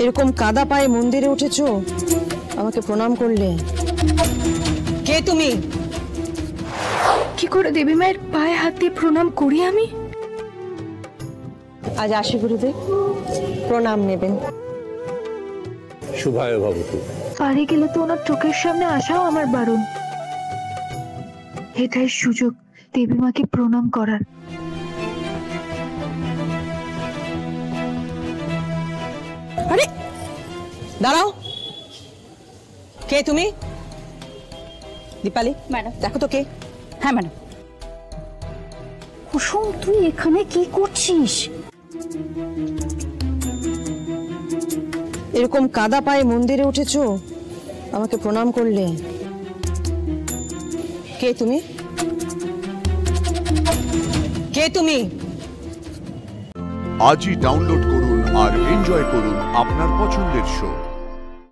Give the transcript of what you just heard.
এরকম কাদা পায়ে মন্দিরে উঠেছো, আমাকে প্রণাম করলে। কে তুমি? কি করে দেবী মায়ের পায়ে হাত দিয়ে প্রণাম করি আমি? আজ আসি গুরুদেব, প্রণাম নেবেন। শুভায় ভবতু। বাড়ি গেলে তো ওনার চোখের সামনে আসাও আমার বারণ। এটাই সুযোগ দেবী মাকে প্রণাম করার। আরে দাঁড়াও, কে তুমি? দীপালি ম্যাডাম। দেখো তো কে। হ্যাঁ ম্যাডাম। কুসুম, তুই এখানে কি করছিস? এরকম কাদা পায়ে মন্দিরে উঠেছো, আমাকে প্রণাম করলে। কে তুমি? কে তুমি? আজই ডাউনলোড করুন আর এনজয় করুন আপনার পছন্দের শো।